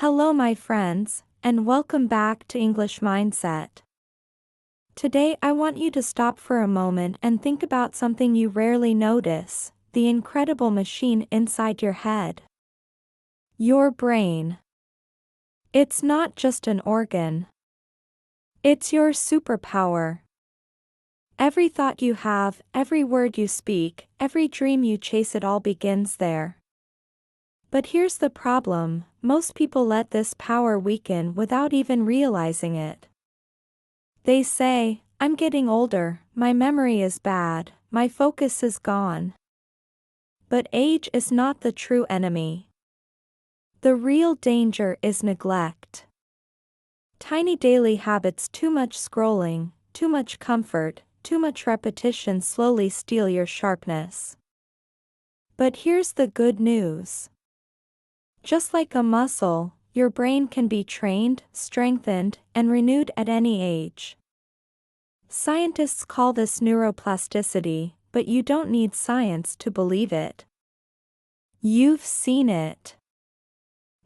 Hello, my friends, and welcome back to English Mindset. Today, I want you to stop for a moment and think about something you rarely notice: the incredible machine inside your head. Your brain. It's not just an organ. It's your superpower. Every thought you have, every word you speak, every dream you chase, it all begins there. But here's the problem: most people let this power weaken without even realizing it. They say, "I'm getting older, my memory is bad, my focus is gone." But age is not the true enemy. The real danger is neglect. Tiny daily habits, too much scrolling, too much comfort, too much repetition slowly steal your sharpness. But here's the good news. Just like a muscle, your brain can be trained, strengthened, and renewed at any age. Scientists call this neuroplasticity, but you don't need science to believe it. You've seen it.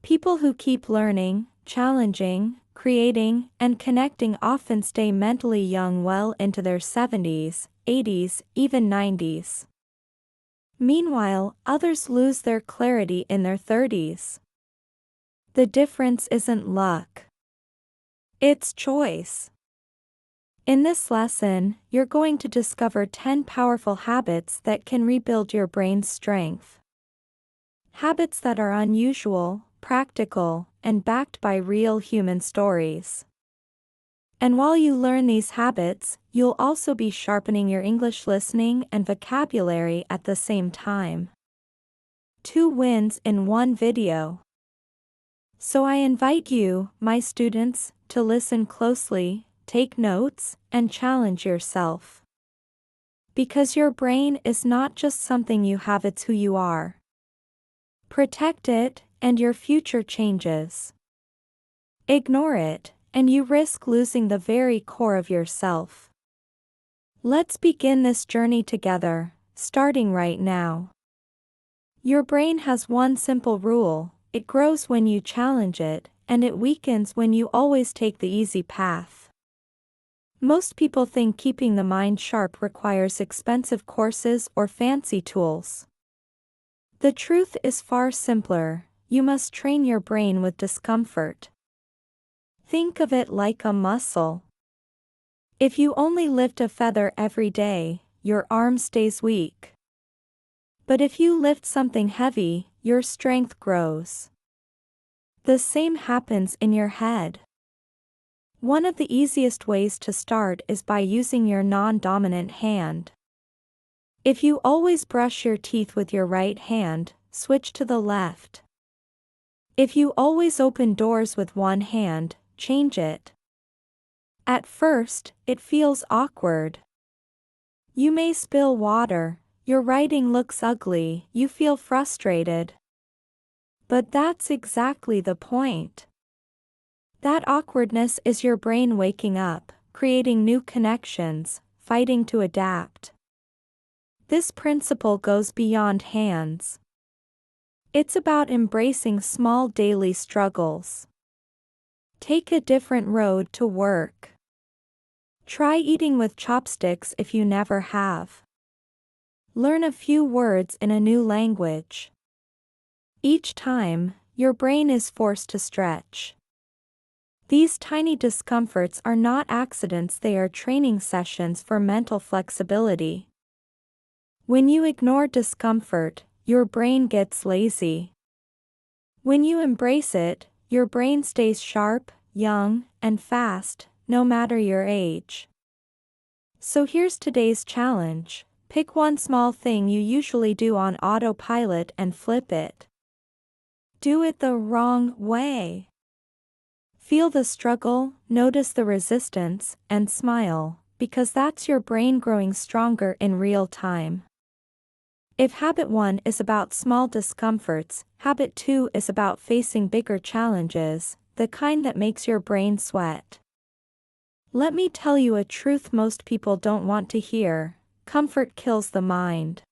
People who keep learning, challenging, creating, and connecting often stay mentally young well into their 70s, 80s, even 90s. Meanwhile, others lose their clarity in their 30s. The difference isn't luck. It's choice. In this lesson, you're going to discover 10 powerful habits that can rebuild your brain's strength. Habits that are unusual, practical, and backed by real human stories. And while you learn these habits, you'll also be sharpening your English listening and vocabulary at the same time. 2 wins in one video. So I invite you, my students, to listen closely, take notes, and challenge yourself. Because your brain is not just something you have, it's who you are. Protect it, and your future changes. Ignore it, and you risk losing the very core of yourself. Let's begin this journey together, starting right now. Your brain has one simple rule: it grows when you challenge it, and it weakens when you always take the easy path. Most people think keeping the mind sharp requires expensive courses or fancy tools. The truth is far simpler: you must train your brain with discomfort. Think of it like a muscle. If you only lift a feather every day, your arm stays weak. But if you lift something heavy, your strength grows. The same happens in your head. One of the easiest ways to start is by using your non-dominant hand. If you always brush your teeth with your right hand, switch to the left. If you always open doors with one hand, change it. At first, it feels awkward. You may spill water, your writing looks ugly, you feel frustrated. But that's exactly the point. That awkwardness is your brain waking up, creating new connections, fighting to adapt. This principle goes beyond hands. It's about embracing small daily struggles. Take a different road to work. Try eating with chopsticks if you never have. Learn a few words in a new language. Each time, your brain is forced to stretch. These tiny discomforts are not accidents, they are training sessions for mental flexibility. When you ignore discomfort, your brain gets lazy. When you embrace it, your brain stays sharp, young, and fast, no matter your age. So here's today's challenge: pick one small thing you usually do on autopilot and flip it. Do it the wrong way. Feel the struggle, notice the resistance, and smile, because that's your brain growing stronger in real time. If habit 1 is about small discomforts, habit 2 is about facing bigger challenges, the kind that makes your brain sweat. Let me tell you a truth most people don't want to hear: comfort kills the mind.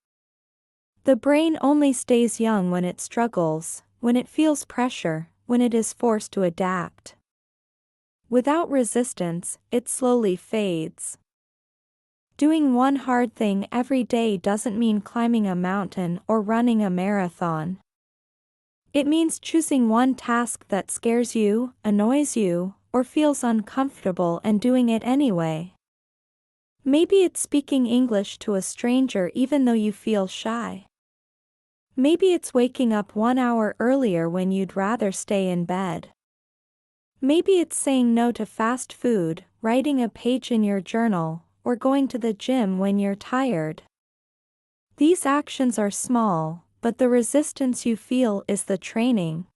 The brain only stays young when it struggles, when it feels pressure, when it is forced to adapt. Without resistance, it slowly fades. Doing one hard thing every day doesn't mean climbing a mountain or running a marathon. It means choosing one task that scares you, annoys you, or feels uncomfortable and doing it anyway. Maybe it's speaking English to a stranger even though you feel shy. Maybe it's waking up 1 hour earlier when you'd rather stay in bed. Maybe it's saying no to fast food, writing a page in your journal, or going to the gym when you're tired. These actions are small, but the resistance you feel is the training.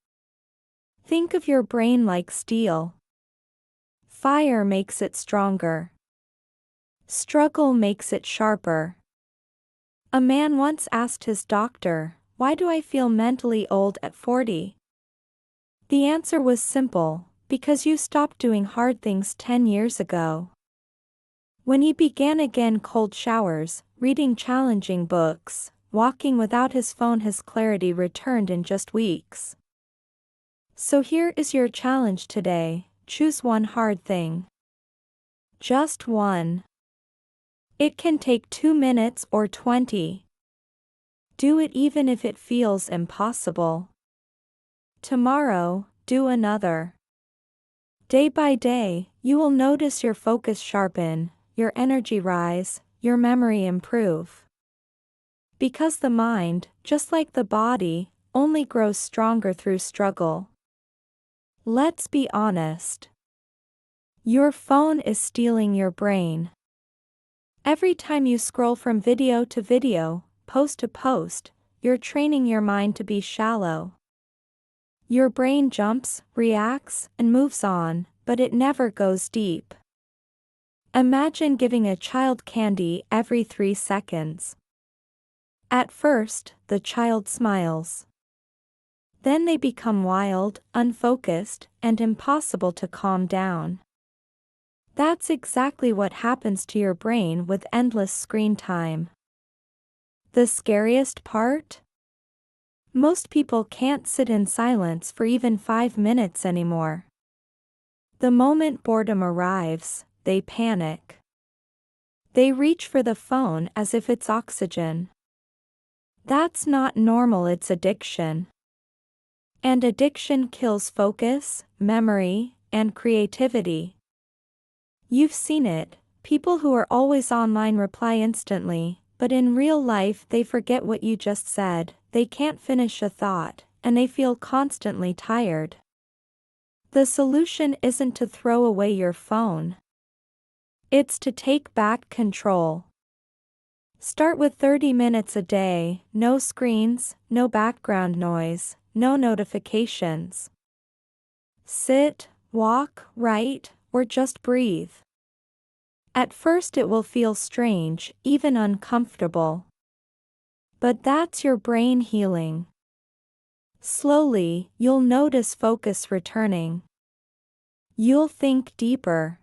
Think of your brain like steel. Fire makes it stronger. Struggle makes it sharper. A man once asked his doctor, "Why do I feel mentally old at 40? The answer was simple, because you stopped doing hard things 10 years ago. When he began again cold showers, reading challenging books, walking without his phone, his clarity returned in just weeks. So here is your challenge today, choose one hard thing. Just one. It can take 2 minutes or 20. Do it even if it feels impossible. Tomorrow, do another. Day by day, you will notice your focus sharpen, your energy rise, your memory improve. Because the mind, just like the body, only grows stronger through struggle. Let's be honest. Your phone is stealing your brain. Every time you scroll from video to video, post to post, you're training your mind to be shallow. Your brain jumps, reacts, and moves on, but it never goes deep. Imagine giving a child candy every 3 seconds. At first, the child smiles. Then they become wild, unfocused, and impossible to calm down. That's exactly what happens to your brain with endless screen time. The scariest part? Most people can't sit in silence for even 5 minutes anymore. The moment boredom arrives, they panic. They reach for the phone as if it's oxygen. That's not normal, it's addiction. And addiction kills focus, memory, and creativity. You've seen it, people who are always online reply instantly, but in real life they forget what you just said, they can't finish a thought, and they feel constantly tired. The solution isn't to throw away your phone. It's to take back control. Start with 30 minutes a day, no screens, no background noise, no notifications. Sit, walk, write, or just breathe. At first it will feel strange, even uncomfortable. But that's your brain healing. Slowly, you'll notice focus returning. You'll think deeper.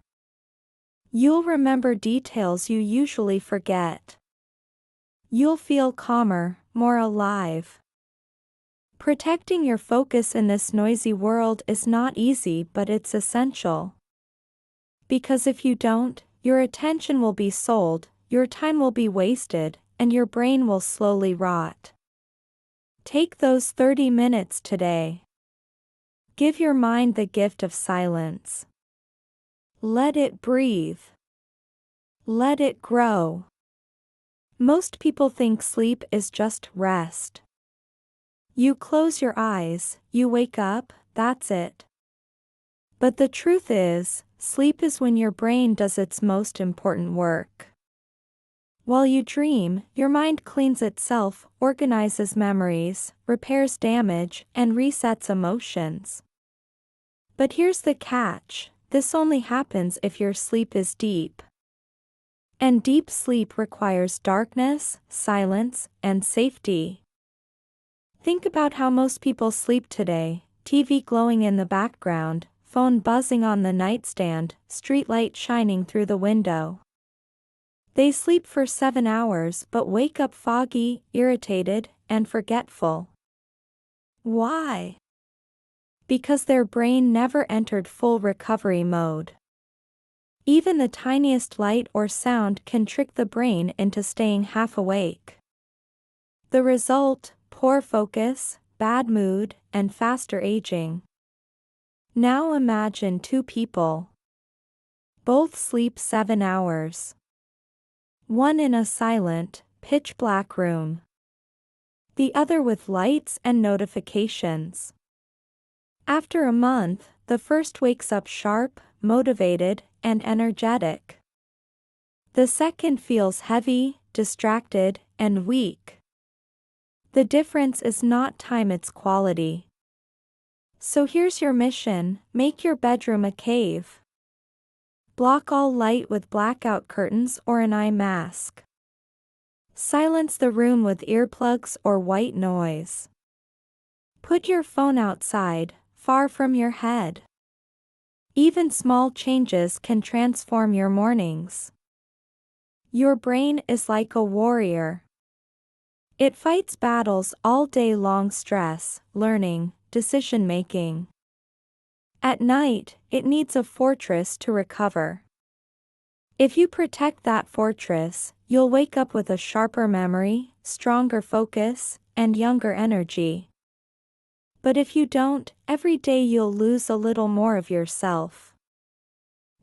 You'll remember details you usually forget. You'll feel calmer, more alive. Protecting your focus in this noisy world is not easy, but it's essential. Because if you don't, your attention will be sold, your time will be wasted, and your brain will slowly rot. Take those 30 minutes today. Give your mind the gift of silence. Let it breathe. Let it grow. Most people think sleep is just rest. You close your eyes, you wake up, that's it. But the truth is, sleep is when your brain does its most important work. While you dream, your mind cleans itself, organizes memories, repairs damage, and resets emotions. But here's the catch, this only happens if your sleep is deep. And deep sleep requires darkness, silence, and safety. Think about how most people sleep today, TV glowing in the background, phone buzzing on the nightstand, streetlight shining through the window. They sleep for 7 hours but wake up foggy, irritated, and forgetful. Why? Because their brain never entered full recovery mode. Even the tiniest light or sound can trick the brain into staying half awake. The result: poor focus, bad mood, and faster aging. Now imagine two people. Both sleep 7 hours. One in a silent, pitch-black room. The other with lights and notifications. After a month, the first wakes up sharp, motivated, and energetic. The second feels heavy, distracted, and weak. The difference is not time, it's quality. So here's your mission: make your bedroom a cave. Block all light with blackout curtains or an eye mask. Silence the room with earplugs or white noise. Put your phone outside, far from your head. Even small changes can transform your mornings. Your brain is like a warrior. It fights battles all day long: stress, learning, decision-making. At night, it needs a fortress to recover. If you protect that fortress, you'll wake up with a sharper memory, stronger focus, and younger energy. But if you don't, every day you'll lose a little more of yourself.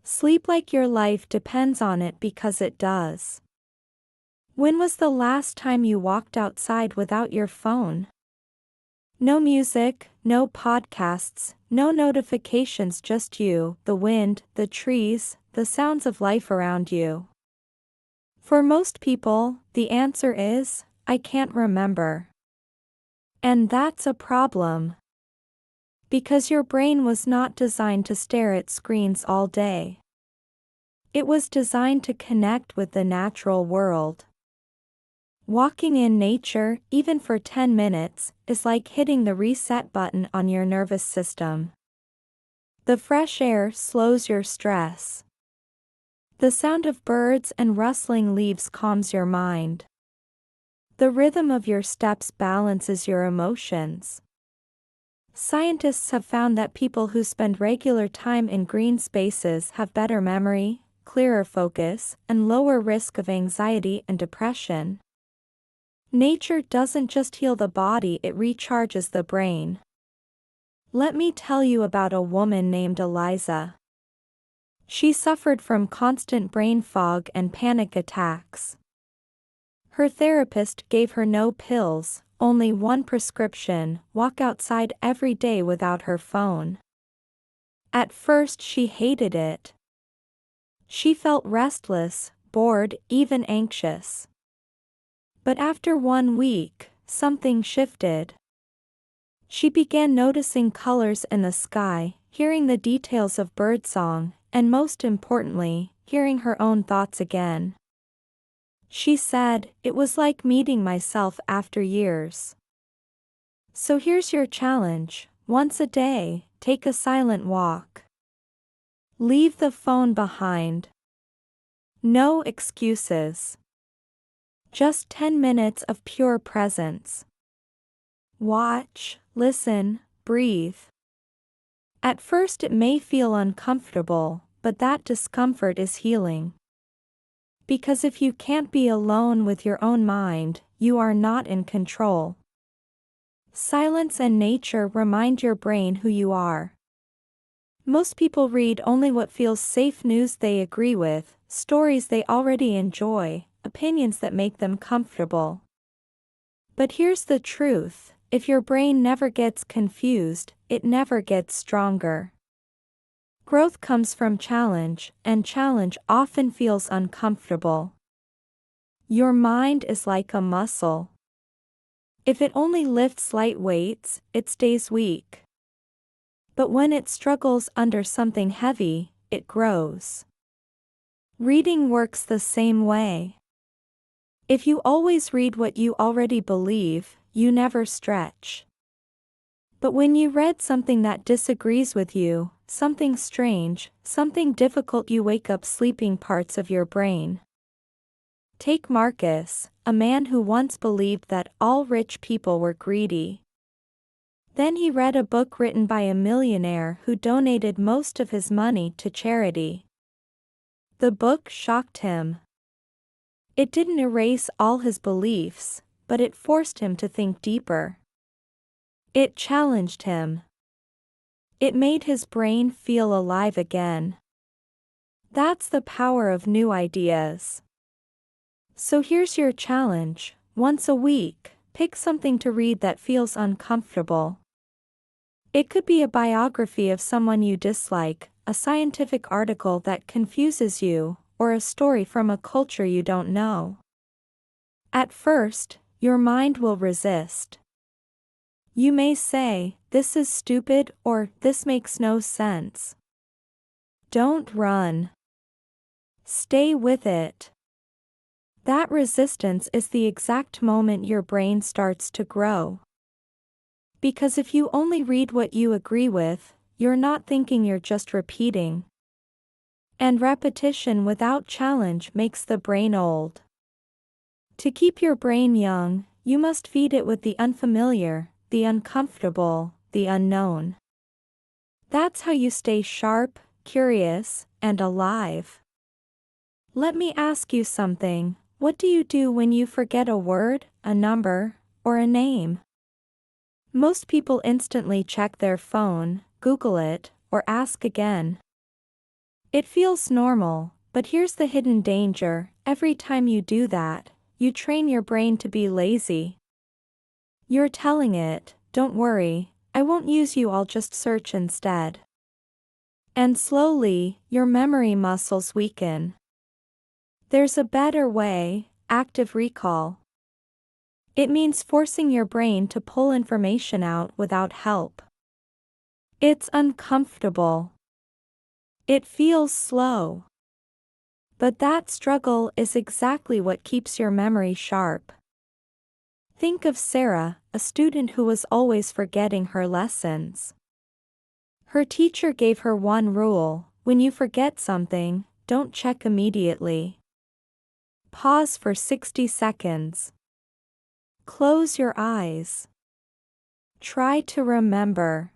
Sleep like your life depends on it, because it does. When was the last time you walked outside without your phone? No music, no podcasts, no notifications, just you, the wind, the trees, the sounds of life around you. For most people, the answer is, I can't remember. And that's a problem. Because your brain was not designed to stare at screens all day. It was designed to connect with the natural world. Walking in nature, even for 10 minutes, is like hitting the reset button on your nervous system. The fresh air slows your stress. The sound of birds and rustling leaves calms your mind. The rhythm of your steps balances your emotions. Scientists have found that people who spend regular time in green spaces have better memory, clearer focus, and lower risk of anxiety and depression. Nature doesn't just heal the body, it recharges the brain. Let me tell you about a woman named Eliza. She suffered from constant brain fog and panic attacks. Her therapist gave her no pills, only one prescription: walk outside every day without her phone. At first she hated it. She felt restless, bored, even anxious. But after 1 week, something shifted. She began noticing colors in the sky, hearing the details of birdsong, and most importantly, hearing her own thoughts again. She said, "It was like meeting myself after years." So here's your challenge: once a day, take a silent walk. Leave the phone behind. No excuses. Just 10 minutes of pure presence. Watch, listen, breathe. At first it may feel uncomfortable, but that discomfort is healing. Because if you can't be alone with your own mind, you are not in control. Silence and nature remind your brain who you are. Most people read only what feels safe: news they agree with, stories they already enjoy, opinions that make them comfortable. But here's the truth: if your brain never gets confused, it never gets stronger. Growth comes from challenge, and challenge often feels uncomfortable. Your mind is like a muscle. If it only lifts light weights, it stays weak. But when it struggles under something heavy, it grows. Reading works the same way. If you always read what you already believe, you never stretch. But when you read something that disagrees with you, something strange, something difficult, you wake up sleeping parts of your brain. Take Marcus, a man who once believed that all rich people were greedy. Then he read a book written by a millionaire who donated most of his money to charity. The book shocked him. It didn't erase all his beliefs, but it forced him to think deeper. It challenged him. It made his brain feel alive again. That's the power of new ideas. So here's your challenge: once a week, pick something to read that feels uncomfortable. It could be a biography of someone you dislike, a scientific article that confuses you, or a story from a culture you don't know. At first, your mind will resist. You may say, "This is stupid," or "This makes no sense." Don't run. Stay with it. That resistance is the exact moment your brain starts to grow. Because if you only read what you agree with, you're not thinking, you're just repeating. And repetition without challenge makes the brain old. To keep your brain young, you must feed it with the unfamiliar, the uncomfortable, the unknown. That's how you stay sharp, curious, and alive. Let me ask you something. What do you do when you forget a word, a number, or a name? Most people instantly check their phone, Google it, or ask again. It feels normal, but here's the hidden danger: every time you do that, you train your brain to be lazy. You're telling it, "Don't worry, I won't use you, I'll just search instead." And slowly, your memory muscles weaken. There's a better way: active recall. It means forcing your brain to pull information out without help. It's uncomfortable. It feels slow. But that struggle is exactly what keeps your memory sharp. Think of Sarah, a student who was always forgetting her lessons. Her teacher gave her one rule: when you forget something, don't check immediately. Pause for 60 seconds. Close your eyes. Try to remember.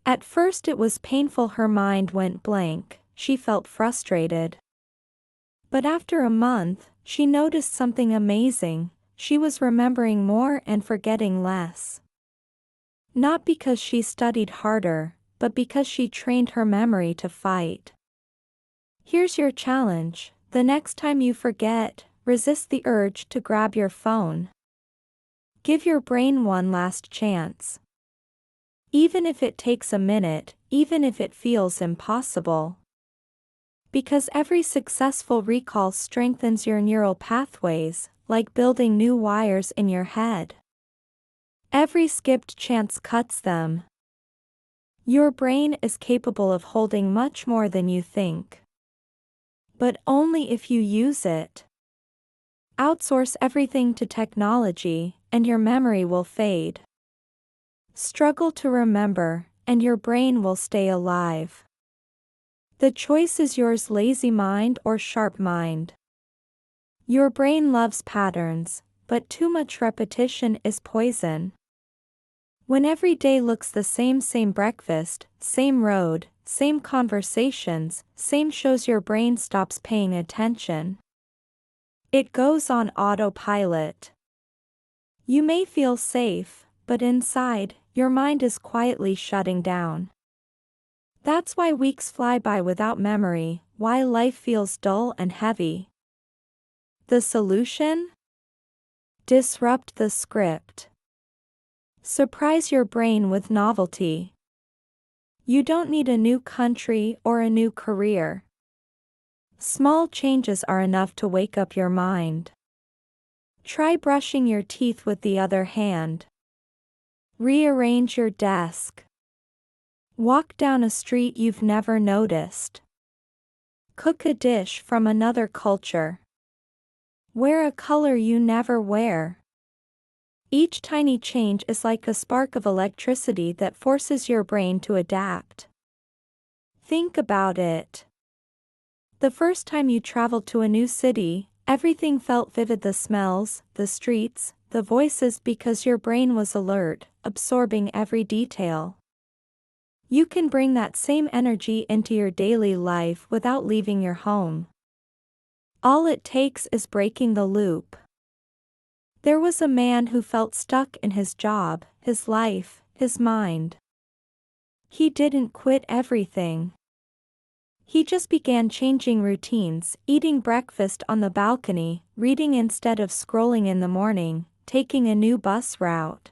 At first it was painful, her mind went blank, she felt frustrated. But after a month, she noticed something amazing: she was remembering more and forgetting less. Not because she studied harder, but because she trained her memory to fight. Here's your challenge: the next time you forget, resist the urge to grab your phone. Give your brain one last chance. Even if it takes a minute, even if it feels impossible. Because every successful recall strengthens your neural pathways, like building new wires in your head. Every skipped chance cuts them. Your brain is capable of holding much more than you think. But only if you use it. Outsource everything to technology, and your memory will fade. Struggle to remember, and your brain will stay alive. The choice is yours: lazy mind or sharp mind. Your brain loves patterns, but too much repetition is poison. When every day looks the same breakfast, same road, same conversations, same shows, your brain stops paying attention. It goes on autopilot. You may feel safe, but inside, your mind is quietly shutting down. That's why weeks fly by without memory, why life feels dull and heavy. The solution? Disrupt the script. Surprise your brain with novelty. You don't need a new country or a new career. Small changes are enough to wake up your mind. Try brushing your teeth with the other hand. Rearrange your desk. Walk down a street you've never noticed. Cook a dish from another culture. Wear a color you never wear. Each tiny change is like a spark of electricity that forces your brain to adapt. Think about it. The first time you traveled to a new city, everything felt vivid: the smells, the streets, the voices because your brain was alert, absorbing every detail. You can bring that same energy into your daily life without leaving your home. All it takes is breaking the loop. There was a man who felt stuck in his job, his life, his mind. He didn't quit everything. He just began changing routines, eating breakfast on the balcony, reading instead of scrolling in the morning, taking a new bus route.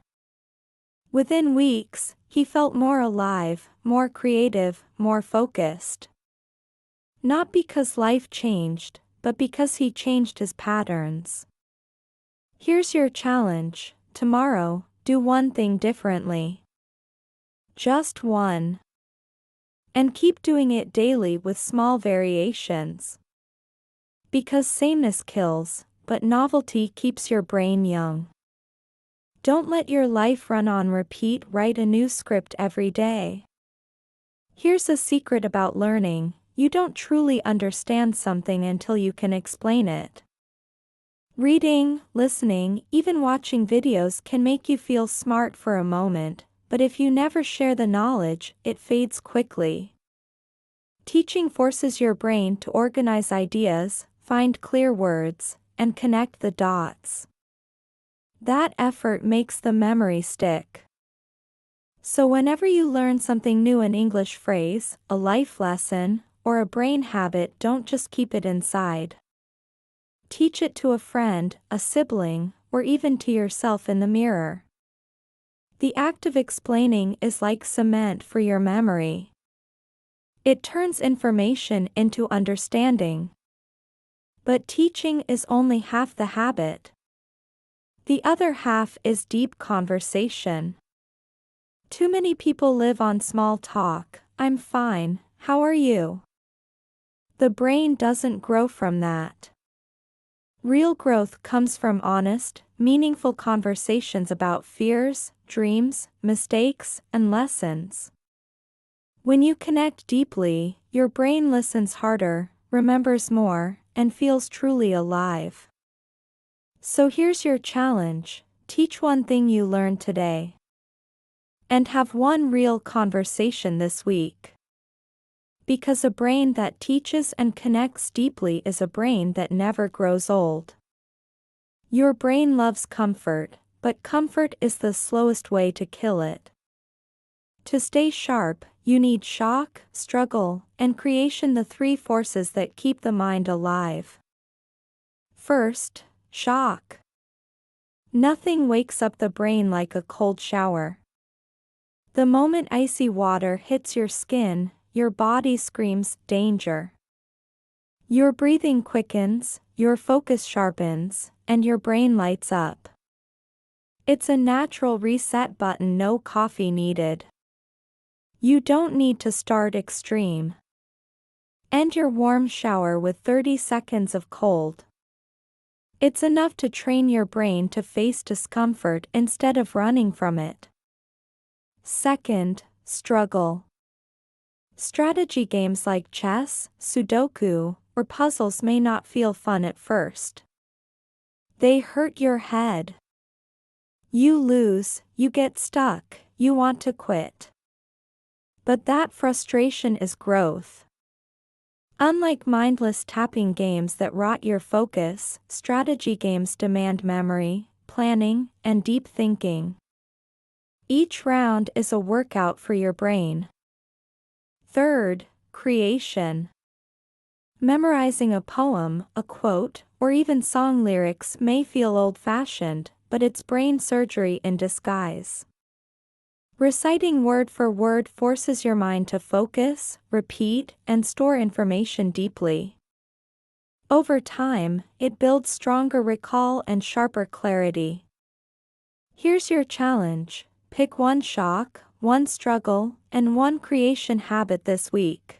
Within weeks, he felt more alive, more creative, more focused. Not because life changed, but because he changed his patterns. Here's your challenge: tomorrow, do one thing differently. Just one. And keep doing it daily with small variations. Because sameness kills, but novelty keeps your brain young. Don't let your life run on repeat. Write a new script every day. Here's a secret about learning: you don't truly understand something until you can explain it. Reading, listening, even watching videos can make you feel smart for a moment, but if you never share the knowledge, it fades quickly. Teaching forces your brain to organize ideas, find clear words, and connect the dots. That effort makes the memory stick. So whenever you learn something new, an English phrase, a life lesson, or a brain habit, don't just keep it inside. Teach it to a friend, a sibling, or even to yourself in the mirror. The act of explaining is like cement for your memory. It turns information into understanding. But teaching is only half the habit. The other half is deep conversation. Too many people live on small talk: "I'm fine, how are you?" The brain doesn't grow from that. Real growth comes from honest, meaningful conversations about fears, dreams, mistakes, and lessons. When you connect deeply, your brain listens harder, remembers more, and feels truly alive. So here's your challenge: teach one thing you learned today. And have one real conversation this week. Because a brain that teaches and connects deeply is a brain that never grows old. Your brain loves comfort, but comfort is the slowest way to kill it. To stay sharp, you need shock, struggle, and creation, the three forces that keep the mind alive. First, shock. Nothing wakes up the brain like a cold shower. The moment icy water hits your skin, your body screams, "Danger." Your breathing quickens, your focus sharpens, and your brain lights up. It's a natural reset button, no coffee needed. You don't need to start extreme. End your warm shower with 30 seconds of cold. It's enough to train your brain to face discomfort instead of running from it. Second, struggle. Strategy games like chess, Sudoku, or puzzles may not feel fun at first. They hurt your head. You lose, you get stuck, you want to quit. But that frustration is growth. Unlike mindless tapping games that rot your focus, strategy games demand memory, planning, and deep thinking. Each round is a workout for your brain. Third, creation. Memorizing a poem, a quote, or even song lyrics may feel old-fashioned, but it's brain surgery in disguise. Reciting word for word forces your mind to focus, repeat, and store information deeply. Over time, it builds stronger recall and sharper clarity. Here's your challenge: pick one shock, one struggle, and one creation habit this week.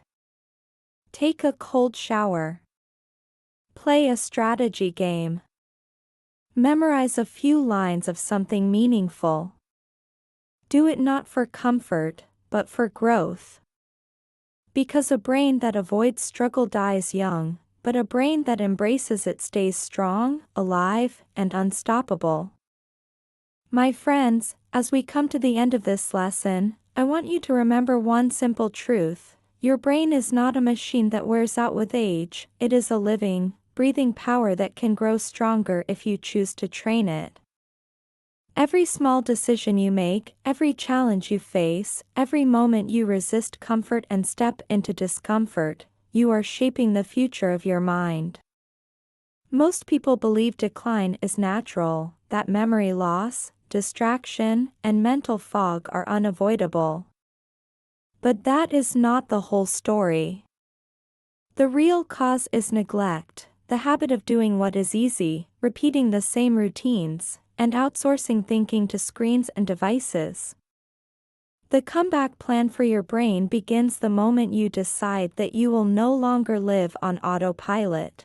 Take a cold shower. Play a strategy game. Memorize a few lines of something meaningful. Do it not for comfort, but for growth. Because a brain that avoids struggle dies young, but a brain that embraces it stays strong, alive, and unstoppable. My friends, as we come to the end of this lesson, I want you to remember one simple truth. Your brain is not a machine that wears out with age, it is a living, breathing power that can grow stronger if you choose to train it. Every small decision you make, every challenge you face, every moment you resist comfort and step into discomfort, you are shaping the future of your mind. Most people believe decline is natural, that memory loss, distraction, and mental fog are unavoidable. But that is not the whole story. The real cause is neglect, the habit of doing what is easy, repeating the same routines, and outsourcing thinking to screens and devices. The comeback plan for your brain begins the moment you decide that you will no longer live on autopilot.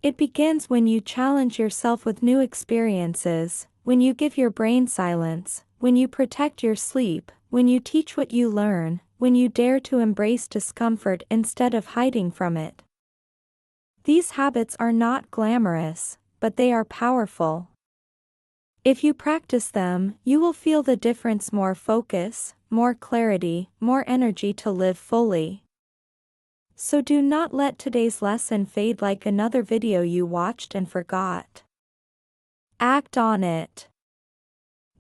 It begins when you challenge yourself with new experiences, when you give your brain silence, when you protect your sleep, when you teach what you learn, when you dare to embrace discomfort instead of hiding from it. These habits are not glamorous, but they are powerful. If you practice them, you will feel the difference: more focus, more clarity, more energy to live fully. So do not let today's lesson fade like another video you watched and forgot. Act on it.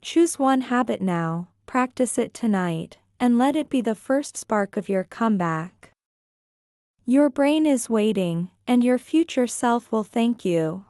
Choose one habit now, practice it tonight, and let it be the first spark of your comeback. Your brain is waiting, and your future self will thank you.